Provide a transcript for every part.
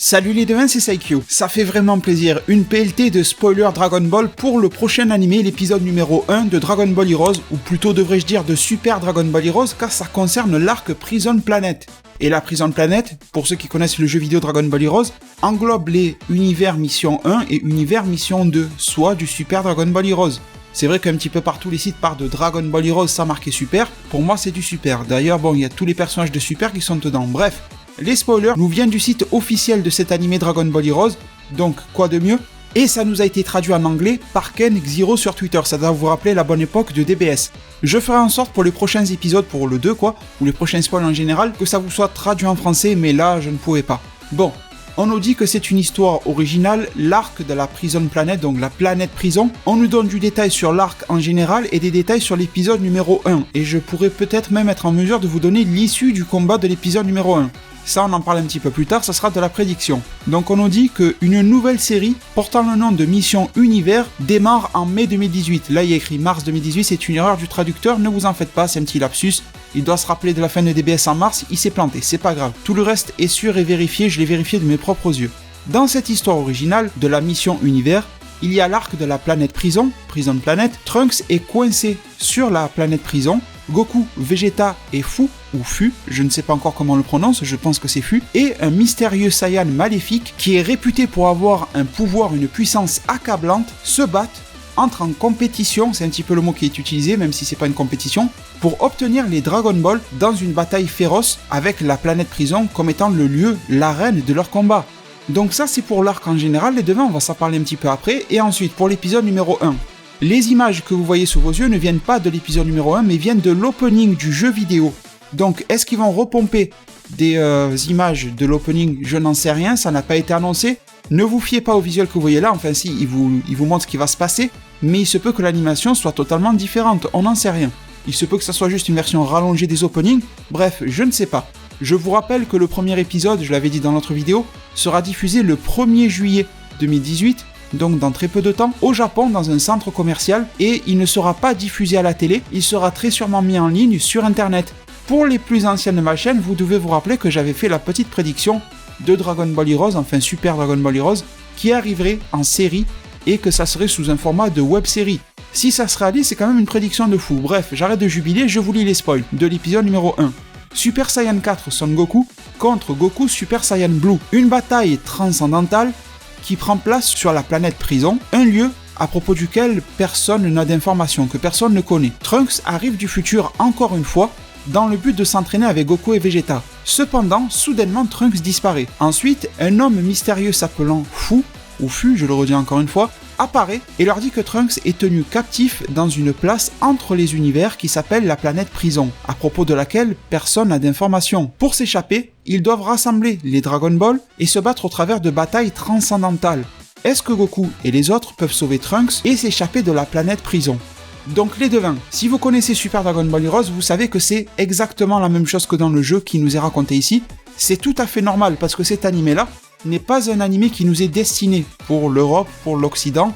Salut les devins, c'est Saikyo. Ça fait vraiment plaisir, une PLT de spoiler Dragon Ball pour le prochain animé, l'épisode numéro 1 de Dragon Ball Heroes, ou plutôt devrais-je dire de Super Dragon Ball Heroes, car ça concerne l'arc Prison Planet. Et la Prison Planet, pour ceux qui connaissent le jeu vidéo Dragon Ball Heroes, englobe les univers mission 1 et univers mission 2, soit du Super Dragon Ball Heroes. C'est vrai qu'un petit peu partout les sites parlent de Dragon Ball Heroes sans marquer Super, pour moi c'est du Super. D'ailleurs bon, il y a tous les personnages de Super qui sont dedans, bref. Les spoilers nous viennent du site officiel de cet animé Dragon Ball Heroes, donc quoi de mieux? Et ça nous a été traduit en anglais par Ken Xiro sur Twitter, ça doit vous rappeler la bonne époque de DBS. Je ferai en sorte pour les prochains épisodes, pour le 2 quoi, ou les prochains spoilers en général, que ça vous soit traduit en français, mais là je ne pouvais pas. Bon, on nous dit que c'est une histoire originale, l'arc de la Prison Planet, donc la planète prison. On nous donne du détail sur l'arc en général et des détails sur l'épisode numéro 1, et je pourrais peut-être même être en mesure de vous donner l'issue du combat de l'épisode numéro 1. Ça, on en parle un petit peu plus tard, ça sera de la prédiction. Donc on nous dit qu'une nouvelle série portant le nom de Mission Univers démarre en mai 2018. Là, il y a écrit mars 2018, c'est une erreur du traducteur, ne vous en faites pas, c'est un petit lapsus. Il doit se rappeler de la fin de DBS en mars, il s'est planté, c'est pas grave. Tout le reste est sûr et vérifié, je l'ai vérifié de mes propres yeux. Dans cette histoire originale de la Mission Univers, il y a l'arc de la planète prison, Prison Planet. Trunks est coincé sur la planète prison. Goku, Vegeta et Fu, ou Fu, je ne sais pas encore comment on le prononce, je pense que c'est Fu, et un mystérieux Saiyan maléfique qui est réputé pour avoir un pouvoir, une puissance accablante, se battent, entrent en compétition, c'est un petit peu le mot qui est utilisé, même si c'est pas une compétition, pour obtenir les Dragon Ball dans une bataille féroce avec la planète prison comme étant le lieu, l'arène de leur combat. Donc ça c'est pour l'arc en général, les devants on va s'en parler un petit peu après, et ensuite pour l'épisode numéro 1. Les images que vous voyez sous vos yeux ne viennent pas de l'épisode numéro 1, mais viennent de l'opening du jeu vidéo. Donc, est-ce qu'ils vont repomper des images de l'opening? Je n'en sais rien, ça n'a pas été annoncé. Ne vous fiez pas au visuel que vous voyez là, enfin si, il vous montre ce qui va se passer, mais il se peut que l'animation soit totalement différente, on n'en sait rien. Il se peut que ça soit juste une version rallongée des openings, bref, je ne sais pas. Je vous rappelle que le premier épisode, je l'avais dit dans notre vidéo, sera diffusé le 1er juillet 2018, donc dans très peu de temps, au Japon, dans un centre commercial, et il ne sera pas diffusé à la télé, il sera très sûrement mis en ligne sur internet. Pour les plus anciennes de ma chaîne, vous devez vous rappeler que j'avais fait la petite prédiction de Dragon Ball Heroes, enfin Super Dragon Ball Heroes, qui arriverait en série, et que ça serait sous un format de web-série. Si ça se réalise, c'est quand même une prédiction de fou. Bref, j'arrête de jubiler, je vous lis les spoils de l'épisode numéro 1. Super Saiyan 4 Son Goku contre Goku Super Saiyan Blue. Une bataille transcendantale qui prend place sur la planète prison, un lieu à propos duquel personne n'a d'informations, que personne ne connaît. Trunks arrive du futur encore une fois, dans le but de s'entraîner avec Goku et Vegeta. Cependant, soudainement Trunks disparaît. Ensuite, un homme mystérieux s'appelant Fu, ou Fu, je le redis encore une fois, apparaît et leur dit que Trunks est tenu captif dans une place entre les univers qui s'appelle la planète prison, à propos de laquelle personne n'a d'informations. Pour s'échapper, ils doivent rassembler les Dragon Ball et se battre au travers de batailles transcendantales. Est-ce que Goku et les autres peuvent sauver Trunks et s'échapper de la planète prison? Donc les devins, si vous connaissez Super Dragon Ball Heroes, vous savez que c'est exactement la même chose que dans le jeu qui nous est raconté ici. C'est tout à fait normal parce que cet animé-là n'est pas un animé qui nous est destiné pour l'Europe, pour l'Occident,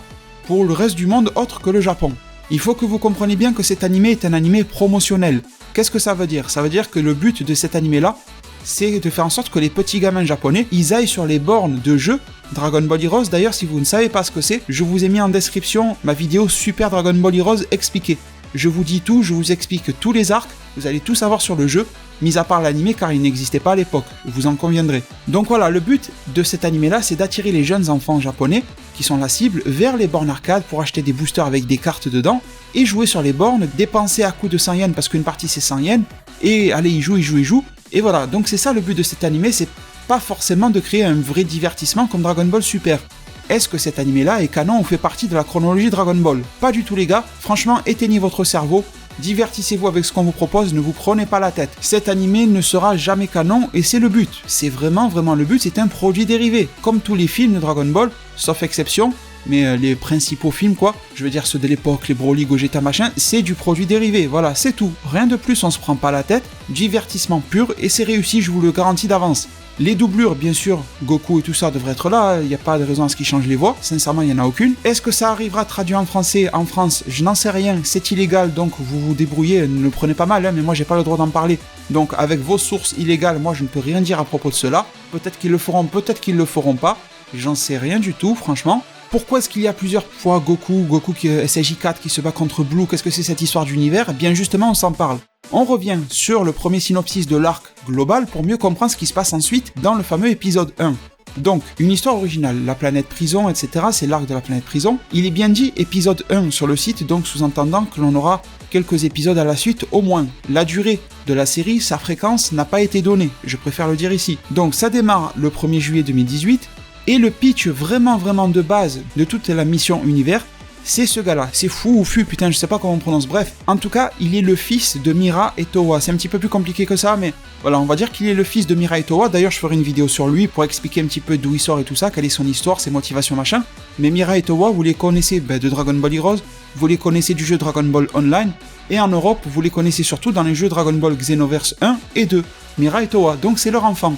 pour le reste du monde autre que le Japon. Il faut que vous compreniez bien que cet animé est un animé promotionnel. Qu'est-ce que ça veut dire? Ça veut dire que le but de cet animé-là, c'est de faire en sorte que les petits gamins japonais, ils aillent sur les bornes de jeux Dragon Ball Heroes. D'ailleurs, si vous ne savez pas ce que c'est, je vous ai mis en description ma vidéo Super Dragon Ball Heroes expliquée. Je vous dis tout, je vous explique tous les arcs, vous allez tout savoir sur le jeu, mis à part l'animé car il n'existait pas à l'époque, vous en conviendrez. Donc voilà, le but de cet animé-là, c'est d'attirer les jeunes enfants japonais, qui sont la cible, vers les bornes arcade pour acheter des boosters avec des cartes dedans, et jouer sur les bornes, dépenser à coups de 100 yens, parce qu'une partie c'est 100 yens, et allez, ils jouent, et voilà. Donc c'est ça le but de cet animé, c'est pas forcément de créer un vrai divertissement comme Dragon Ball Super. Est-ce que cet animé-là est canon ou fait partie de la chronologie Dragon Ball? Pas du tout les gars, franchement éteignez votre cerveau, divertissez-vous avec ce qu'on vous propose, ne vous prenez pas la tête. Cet animé ne sera jamais canon et c'est le but, c'est vraiment le but, c'est un produit dérivé. Comme tous les films de Dragon Ball, sauf exception, mais les principaux films quoi, je veux dire ceux de l'époque, les Broly, Gogeta machin, c'est du produit dérivé, voilà, c'est tout. Rien de plus, on se prend pas la tête, divertissement pur, et c'est réussi, je vous le garantis d'avance. Les doublures, bien sûr, Goku et tout ça devraient être là, il n'y a pas de raison à ce qu'ils changent les voix, sincèrement il n'y en a aucune. Est-ce que ça arrivera traduit en français en France? Je n'en sais rien, c'est illégal, donc vous vous débrouillez, ne le prenez pas mal, hein, mais moi j'ai pas le droit d'en parler. Donc avec vos sources illégales, moi je ne peux rien dire à propos de cela. Peut-être qu'ils le feront, peut-être qu'ils le feront pas, j'en sais rien du tout, franchement. Pourquoi est-ce qu'il y a plusieurs fois Goku qui SJ4 qui se bat contre Blue? Qu'est-ce que c'est cette histoire d'univers? Eh bien justement on s'en parle. On revient sur le premier synopsis de l'arc global pour mieux comprendre ce qui se passe ensuite dans le fameux épisode 1. Donc, une histoire originale, la planète prison, etc., c'est l'arc de la planète prison. Il est bien dit épisode 1 sur le site, donc sous-entendant que l'on aura quelques épisodes à la suite au moins. La durée de la série, sa fréquence n'a pas été donnée, je préfère le dire ici. Donc ça démarre le 1er juillet 2018, et le pitch vraiment de base de toute la mission univers, c'est ce gars-là, c'est Fu ou Fu, putain je sais pas comment on prononce, bref. En tout cas, il est le fils de Mira et Towa, c'est un petit peu plus compliqué que ça, mais voilà, on va dire qu'il est le fils de Mira et Towa. D'ailleurs, je ferai une vidéo sur lui pour expliquer un petit peu d'où il sort et tout ça, quelle est son histoire, ses motivations, machin. Mais Mira et Towa, vous les connaissez de Dragon Ball Heroes, vous les connaissez du jeu Dragon Ball Online, et en Europe, vous les connaissez surtout dans les jeux Dragon Ball Xenoverse 1 et 2. Mira et Towa, donc c'est leur enfant.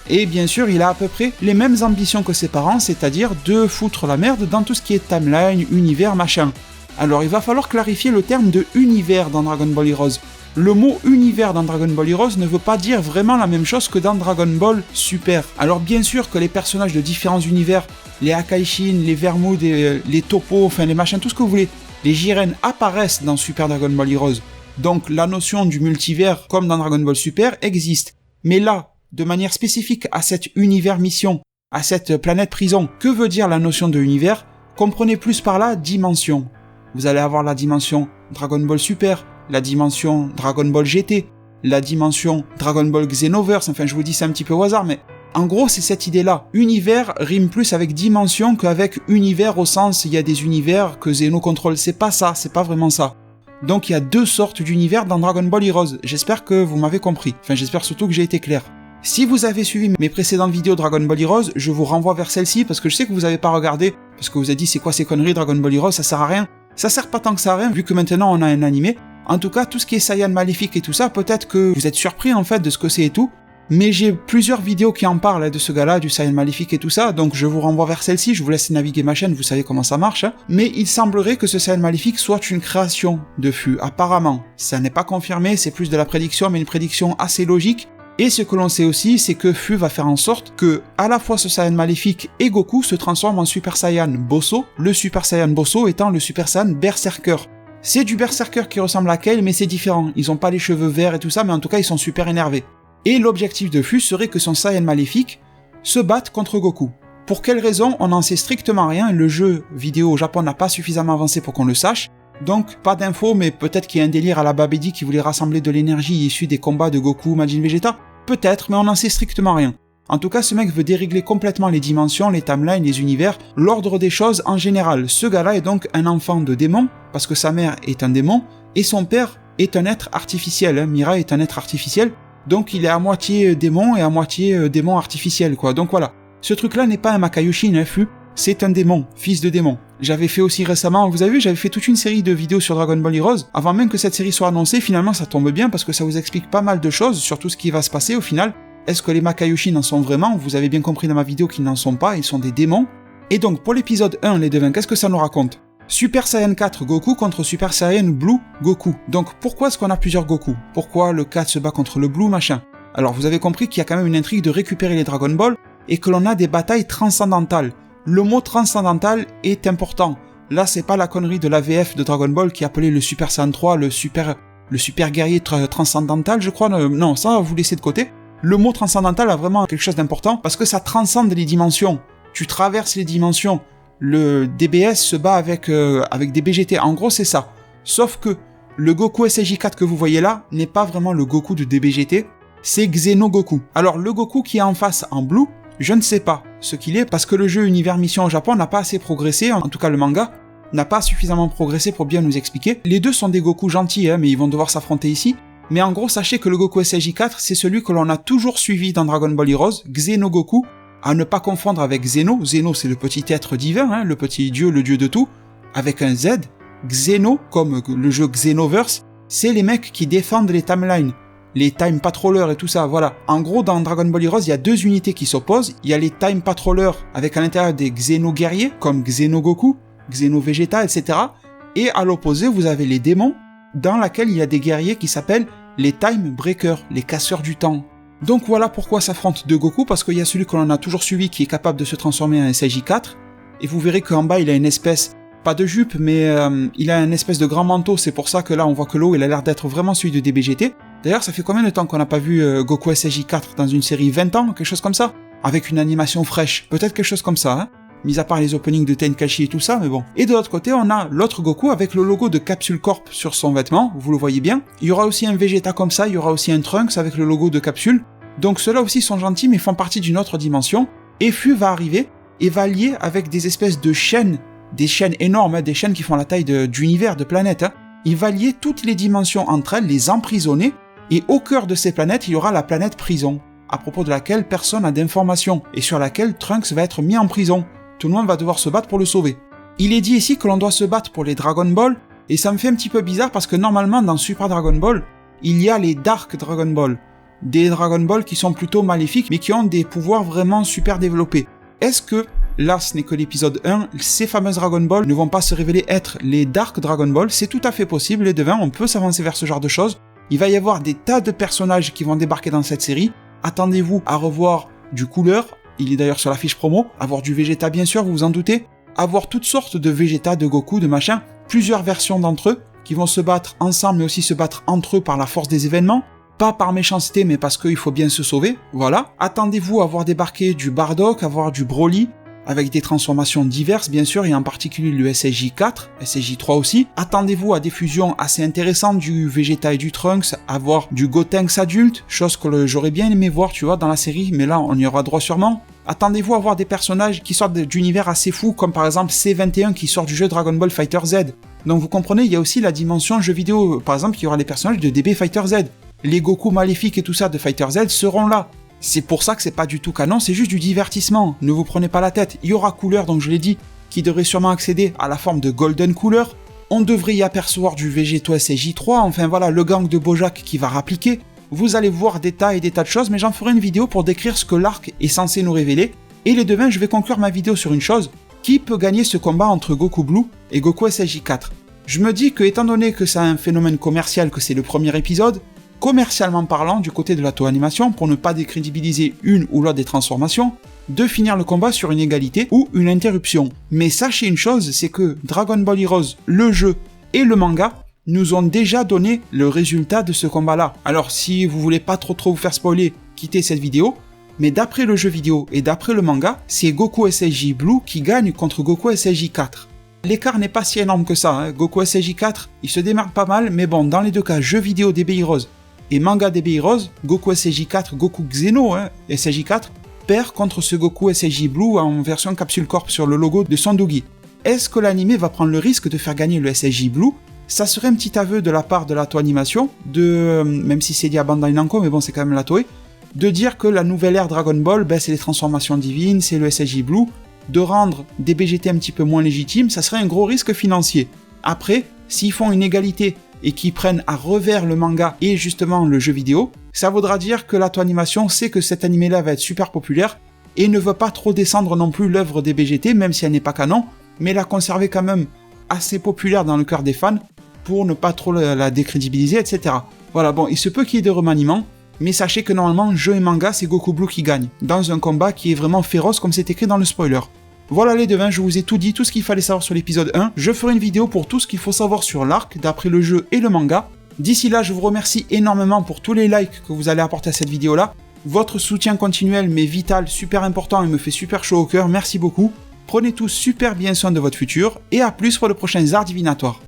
Et bien sûr, il a à peu près les mêmes ambitions que ses parents, c'est-à-dire de foutre la merde dans tout ce qui est timeline, univers, machin. Alors il va falloir clarifier le terme de univers dans Dragon Ball Heroes. Le mot univers dans Dragon Ball Heroes ne veut pas dire vraiment la même chose que dans Dragon Ball Super. Alors bien sûr que les personnages de différents univers, les Akaishin, les Vermoud, les Toppo, enfin les machins, tout ce que vous voulez, les Jiren apparaissent dans Super Dragon Ball Heroes. Donc la notion du multivers, comme dans Dragon Ball Super, existe. Mais là, de manière spécifique à cet univers mission, à cette planète prison, que veut dire la notion de univers? Comprenez plus par là dimension. Vous allez avoir la dimension Dragon Ball Super, la dimension Dragon Ball GT, la dimension Dragon Ball Xenoverse, enfin je vous dis c'est un petit peu au hasard, mais en gros c'est cette idée-là. Univers rime plus avec dimension qu'avec univers au sens il y a des univers que Xeno contrôle, c'est pas ça, c'est pas vraiment ça. Donc il y a deux sortes d'univers dans Dragon Ball Heroes, j'espère que vous m'avez compris, enfin j'espère surtout que j'ai été clair. Si vous avez suivi mes précédentes vidéos Dragon Ball Heroes, je vous renvoie vers celle-ci parce que je sais que vous n'avez pas regardé, parce que vous avez dit c'est quoi ces conneries Dragon Ball Heroes, ça sert à rien. Ça sert pas tant que ça à rien vu que maintenant on a un animé. En tout cas, tout ce qui est Saiyan maléfique et tout ça, peut-être que vous êtes surpris en fait de ce que c'est et tout. Mais j'ai plusieurs vidéos qui en parlent de ce gars-là, du Saiyan maléfique et tout ça, donc je vous renvoie vers celle-ci, je vous laisse naviguer ma chaîne, vous savez comment ça marche. Mais il semblerait que ce Saiyan maléfique soit une création de Fu, apparemment. Ça n'est pas confirmé, c'est plus de la prédiction, mais une prédiction assez logique. Et ce que l'on sait aussi, c'est que Fu va faire en sorte que, à la fois ce Saiyan maléfique et Goku se transforment en Super Saiyan Bosso, le Super Saiyan Bosso étant le Super Saiyan Berserker. C'est du Berserker qui ressemble à Kale, mais c'est différent. Ils ont pas les cheveux verts et tout ça, mais en tout cas ils sont super énervés. Et l'objectif de Fu serait que son Saiyan maléfique se batte contre Goku. Pour quelle raison, on n'en sait strictement rien, le jeu vidéo au Japon n'a pas suffisamment avancé pour qu'on le sache. Donc, pas d'infos, mais peut-être qu'il y a un délire à la Babidi qui voulait rassembler de l'énergie issue des combats de Goku, Majin Vegeta. Peut-être, mais on n'en sait strictement rien. En tout cas, ce mec veut dérégler complètement les dimensions, les timelines, les univers, l'ordre des choses en général. Ce gars-là est donc un enfant de démon, parce que sa mère est un démon, et son père est un être artificiel. Mira est un être artificiel, donc il est à moitié démon et à moitié démon artificiel, quoi. Donc voilà. Ce truc-là n'est pas un Makaioshin, Fu. C'est un démon, fils de démon. J'avais fait aussi récemment, vous avez vu, j'avais fait toute une série de vidéos sur Dragon Ball Heroes. Avant même que cette série soit annoncée, finalement ça tombe bien parce que ça vous explique pas mal de choses sur tout ce qui va se passer au final. Est-ce que les Makaioshin en sont vraiment? Vous avez bien compris dans ma vidéo qu'ils n'en sont pas, ils sont des démons. Et donc pour l'épisode 1, les devins, qu'est-ce que ça nous raconte? Super Saiyan 4 Goku contre Super Saiyan Blue Goku. Donc pourquoi est-ce qu'on a plusieurs Goku? Pourquoi le 4 se bat contre le Blue, machin? Alors vous avez compris qu'il y a quand même une intrigue de récupérer les Dragon Ball et que l'on a des batailles transcendantales. Le mot transcendantal est important. Là, c'est pas la connerie de la VF de Dragon Ball qui appelait le Super Saiyan 3 le super guerrier transcendantal, je crois. Non, ça, vous laissez de côté. Le mot transcendantal a vraiment quelque chose d'important parce que ça transcende les dimensions. Tu traverses les dimensions. Le DBS se bat avec des BGT. En gros, c'est ça. Sauf que le Goku SJ4 que vous voyez là n'est pas vraiment le Goku de DBGT. C'est Xeno Goku. Alors, le Goku qui est en face en blue, je ne sais pas ce qu'il est parce que le jeu Univers Mission au Japon n'a pas assez progressé, en tout cas le manga n'a pas suffisamment progressé pour bien nous expliquer. Les deux sont des Goku gentils, mais ils vont devoir s'affronter ici. Mais en gros, sachez que le Goku SJ4, c'est celui que l'on a toujours suivi dans Dragon Ball Heroes, Xeno Goku, à ne pas confondre avec Zeno. Zeno, c'est le petit être divin, hein, le petit dieu, le dieu de tout, avec un Z. Xeno, comme le jeu Xenoverse, c'est les mecs qui défendent les timelines, les Time Patrollers et tout ça, voilà. En gros, dans Dragon Ball Heroes, il y a deux unités qui s'opposent. Il y a les Time Patrollers avec à l'intérieur des Xeno guerriers, comme Xeno Goku, Xeno Vegeta, etc. Et à l'opposé, vous avez les démons, dans laquelle il y a des guerriers qui s'appellent les Time Breakers, les casseurs du temps. Donc voilà pourquoi s'affrontent deux Goku, parce qu'il y a celui que l'on a toujours suivi qui est capable de se transformer en SJ4, et vous verrez qu'en bas il a une espèce, pas de jupe, mais il a une espèce de grand manteau, c'est pour ça que là on voit que l'eau il a l'air d'être vraiment celui de DBGT. D'ailleurs ça fait combien de temps qu'on n'a pas vu Goku SJ4 dans une série, 20 ans, quelque chose comme ça? Avec une animation fraîche, peut-être quelque chose comme ça, hein, mis à part les openings de Tenkaichi et tout ça, mais bon. Et de l'autre côté, on a l'autre Goku avec le logo de Capsule Corp sur son vêtement, vous le voyez bien. Il y aura aussi un Vegeta comme ça, il y aura aussi un Trunks avec le logo de Capsule. Donc ceux-là aussi sont gentils, mais font partie d'une autre dimension. Et Fu va arriver et va lier avec des espèces de chaînes, des chaînes énormes, hein, des chaînes qui font la taille d'univers, de planètes. Hein. Il va lier toutes les dimensions entre elles, les emprisonner, et au cœur de ces planètes, il y aura la planète prison, à propos de laquelle personne n'a d'informations, et sur laquelle Trunks va être mis en prison. Tout le monde va devoir se battre pour le sauver. Il est dit ici que l'on doit se battre pour les Dragon Ball, et ça me fait un petit peu bizarre parce que normalement dans Super Dragon Ball, il y a les Dark Dragon Ball. Des Dragon Ball qui sont plutôt maléfiques, mais qui ont des pouvoirs vraiment super développés. Est-ce que, là ce n'est que l'épisode 1, ces fameuses Dragon Ball ne vont pas se révéler être les Dark Dragon Ball? C'est tout à fait possible, les devins, on peut s'avancer vers ce genre de choses. Il va y avoir des tas de personnages qui vont débarquer dans cette série. Attendez-vous à revoir du Cooler, il est d'ailleurs sur la fiche promo, avoir du Vegeta bien sûr, vous vous en doutez, avoir toutes sortes de Vegeta, de Goku, de machin, plusieurs versions d'entre eux, qui vont se battre ensemble mais aussi se battre entre eux par la force des événements, pas par méchanceté mais parce qu'il faut bien se sauver, voilà. Attendez-vous à voir débarquer du Bardock, à voir du Broly, avec des transformations diverses bien sûr, et en particulier le SJ4, SJ3 aussi. Attendez-vous à des fusions assez intéressantes du Vegeta et du Trunks, à voir du Gotenks adulte, chose que j'aurais bien aimé voir, tu vois, dans la série, mais là on y aura droit sûrement. Attendez-vous à voir des personnages qui sortent d'univers assez fous, comme par exemple C21 qui sort du jeu Dragon Ball Fighter Z. Donc vous comprenez, il y a aussi la dimension jeu vidéo, par exemple il y aura les personnages de DB Fighter Z. Les Goku maléfiques et tout ça de Fighter Z seront là. C'est pour ça que c'est pas du tout canon, c'est juste du divertissement, ne vous prenez pas la tête. Il y aura Cooler, donc je l'ai dit, qui devrait sûrement accéder à la forme de Golden Cooler. On devrait y apercevoir du Vegeto SJ3, enfin voilà, le gang de Bojack qui va rappliquer. Vous allez voir des tas et des tas de choses, mais j'en ferai une vidéo pour décrire ce que l'arc est censé nous révéler. Et les devins, je vais conclure ma vidéo sur une chose, qui peut gagner ce combat entre Goku Blue et Goku SJ4? Je me dis que, étant donné que c'est un phénomène commercial, que c'est le premier épisode, commercialement parlant, du côté de la Toei Animation, pour ne pas décrédibiliser une ou l'autre des transformations, de finir le combat sur une égalité ou une interruption. Mais sachez une chose, c'est que Dragon Ball Heroes, le jeu et le manga, nous ont déjà donné le résultat de ce combat-là. Alors si vous voulez pas trop vous faire spoiler, quittez cette vidéo, mais d'après le jeu vidéo et d'après le manga, c'est Goku SJ Blue qui gagne contre Goku SJ4. L'écart n'est pas si énorme que ça, hein. Goku SJ4, il se démarque pas mal, mais bon, dans les deux cas, jeu vidéo DB Heroes et manga DB Heroes, Goku SJ4, Goku Xeno, hein, SJ4, perd contre ce Goku SJ Blue en version Capsule Corp sur le logo de Sandogi. Est-ce que l'anime va prendre le risque de faire gagner le SJ Blue? Ça serait un petit aveu de la part de la Toei Animation, même si c'est dit à Bandai Namco, mais bon c'est quand même la Toei, de dire que la nouvelle ère Dragon Ball, c'est les transformations divines, c'est le SJ Blue, de rendre des BGT un petit peu moins légitimes, ça serait un gros risque financier. Après, s'ils font une égalité et qu'ils prennent à revers le manga et justement le jeu vidéo, ça voudra dire que la Toei Animation sait que cet animé-là va être super populaire et ne veut pas trop descendre non plus l'œuvre des BGT, même si elle n'est pas canon, mais la conserver quand même assez populaire dans le cœur des fans pour ne pas trop la décrédibiliser, etc. Voilà, bon, il se peut qu'il y ait des remaniements, mais sachez que normalement, jeu et manga, c'est Goku Blue qui gagne, dans un combat qui est vraiment féroce comme c'est écrit dans le spoiler. Voilà les devins, je vous ai tout dit, tout ce qu'il fallait savoir sur l'épisode 1. Je ferai une vidéo pour tout ce qu'il faut savoir sur l'arc, d'après le jeu et le manga. D'ici là, je vous remercie énormément pour tous les likes que vous allez apporter à cette vidéo-là. Votre soutien continuel m'est vital, super important et me fait super chaud au cœur, merci beaucoup. Prenez tous super bien soin de votre futur, et à plus pour le prochain Zard Divinatoire.